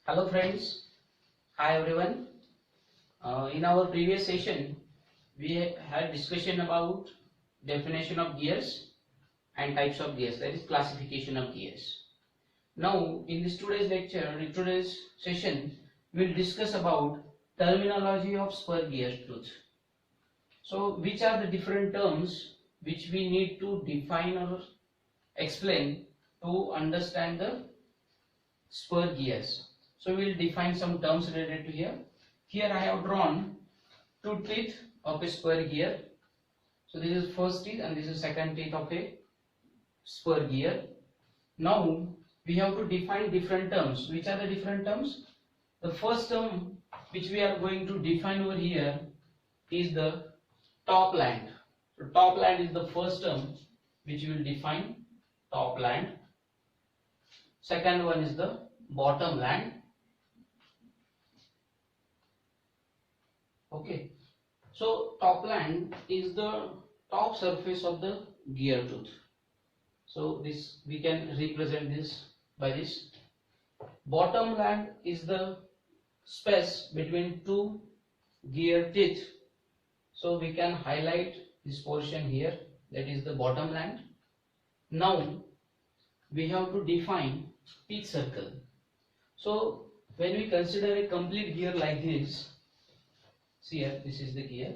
Hello friends, hi everyone. In our previous session, we had discussion about definition of gears and types of gears, that is classification of gears. Now, in this today's session, we will discuss about terminology of spur gear tooth. So, which are the different terms which we need to define or explain to understand the spur gears. So we will define some terms related to here. Here I have drawn two teeth of a spur gear. So this is first teeth and this is second teeth of a spur gear. Now we have to define different terms. Which are the different terms? The first term which we are going to define over here is the top land. So top land is the first term which we will define, top land. Second one is the bottom land. Okay, so top land is the top surface of the gear tooth. So this we can represent this by this. Bottom land is the space between two gear teeth. So we can highlight this portion here, that is the bottom land. Now we have to define teeth circle. So when we consider a complete gear like this, see here, this is the gear.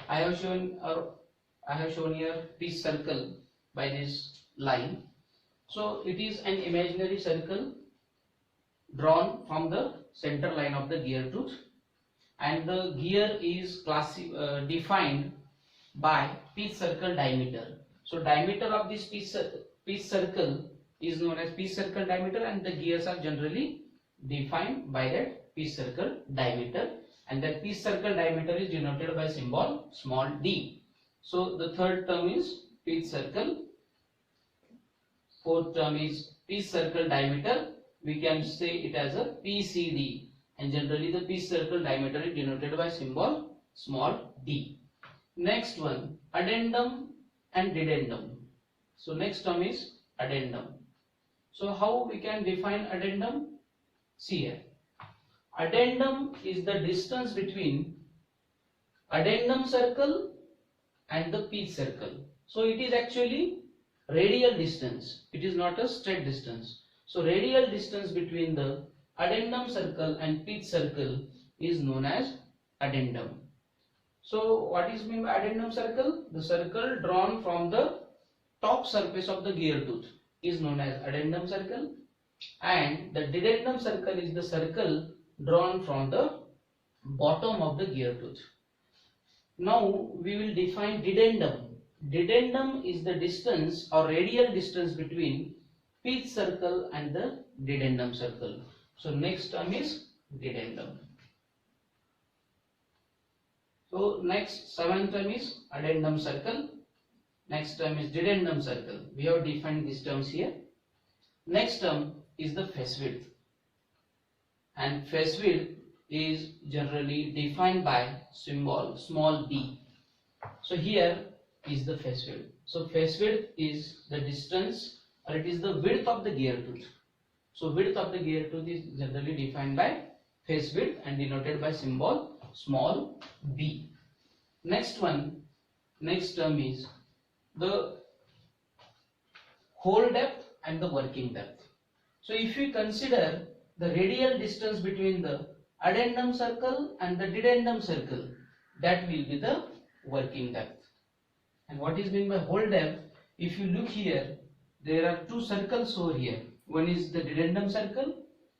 I have shown here teeth circle by this line. So it is an imaginary circle drawn from the center line of the gear tooth, and the gear is defined by teeth circle diameter. So diameter of this teeth circle is known as teeth circle diameter, and the gears are generally defined by that teeth circle diameter, and that teeth circle diameter is denoted by symbol small d. So the third term is teeth circle, fourth term is teeth circle diameter. We can say it as a PCD, and generally the teeth circle diameter is denoted by symbol small d. Next one, addendum and dedendum. So next term is addendum. So how we can define addendum? See here. Addendum is the distance between addendum circle and the teeth circle. So it is actually radial distance. It is not a straight distance. So radial distance between the addendum circle and teeth circle is known as addendum. So what is meant by addendum circle? The circle drawn from the top surface of the gear tooth is known as addendum circle, and the dedendum circle is the circle drawn from the bottom of the gear tooth. Now we will define dedendum. Dedendum is the distance or radial distance between teeth circle and the dedendum circle. So next term is dedendum. So next seventh term is addendum circle. Next term is dedendum circle. We have defined these terms here. Next term is the face width, and face width is generally defined by symbol small d. So here is the face width. So face width is the distance, or it is the width of the gear tooth. So width of the gear tooth is generally defined by face width and denoted by symbol small b. Next term is the hole depth and the working depth. So if we consider the radial distance between the addendum circle and the dedendum circle, that will be the working depth. And what is meant by hole depth? If you look here, there are two circles over here. One is the dedendum circle,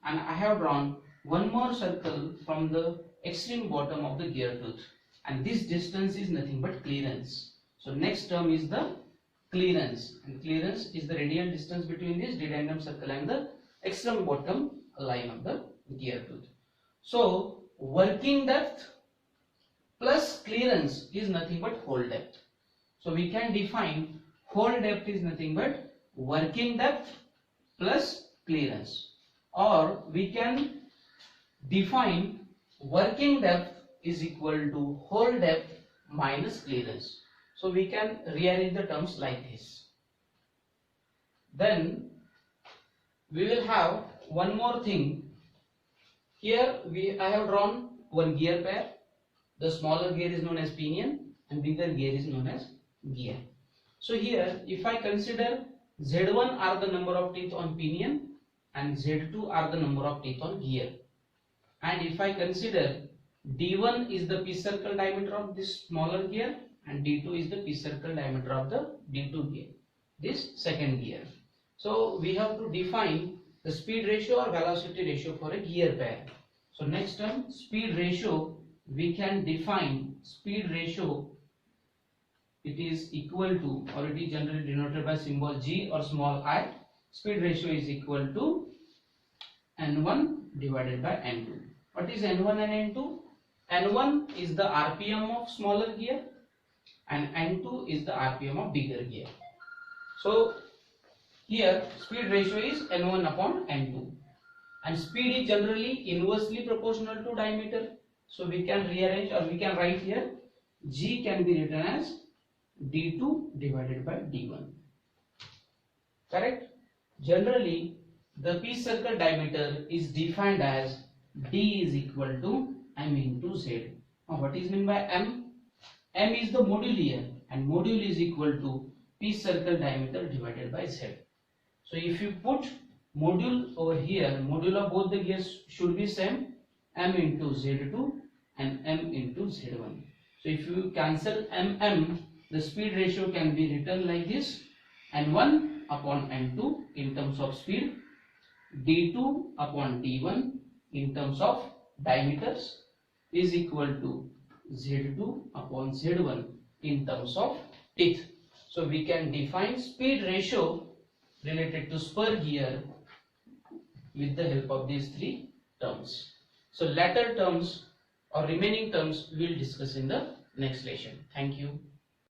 and I have drawn one more circle from the extreme bottom of the gear tooth, and this distance is nothing but clearance. So next term is the clearance, and clearance is the radial distance between this dedendum circle and the extreme bottom line of the gear tooth. So working depth plus clearance is nothing but hole depth. So we can define hole depth is nothing but working depth plus clearance, or we can define working depth is equal to hole depth minus clearance. So we can rearrange the terms like this. Then we will have one more thing, Here I have drawn one gear pair. The smaller gear is known as pinion and bigger gear is known as gear. So here if I consider Z1 are the number of teeth on pinion and Z2 are the number of teeth on gear, and if I consider D1 is the piece circle diameter of this smaller gear and D2 is the piece circle diameter of the D2 gear, this second gear. So we have to define the speed ratio or velocity ratio for a gear pair. So next term, speed ratio, we can define speed ratio, it is equal to, or it is generally denoted by symbol G or small I. Speed ratio is equal to N1 divided by N2. What is N1 and N2? N1 is the RPM of smaller gear and N2 is the RPM of bigger gear. So here speed ratio is N1 upon N2, and speed is generally inversely proportional to diameter. So we can rearrange, or we can write here G can be written as D2 divided by D1. Correct? Generally the piece circle diameter is defined as D is equal to M into Z. Now what is meant by M? M is the module here, and module is equal to piece circle diameter divided by Z. So if you put module over here, module of both the gears should be same, M into Z2 and M into Z1. So if you cancel MM, the speed ratio can be written like this: N1 upon N2 in terms of speed, D2 upon D1 in terms of diameters is equal to Z2 upon Z1 in terms of teeth. So we can define speed ratio related to spur gear with the help of these three terms. So latter terms or remaining terms we will discuss in the next lesson. Thank you.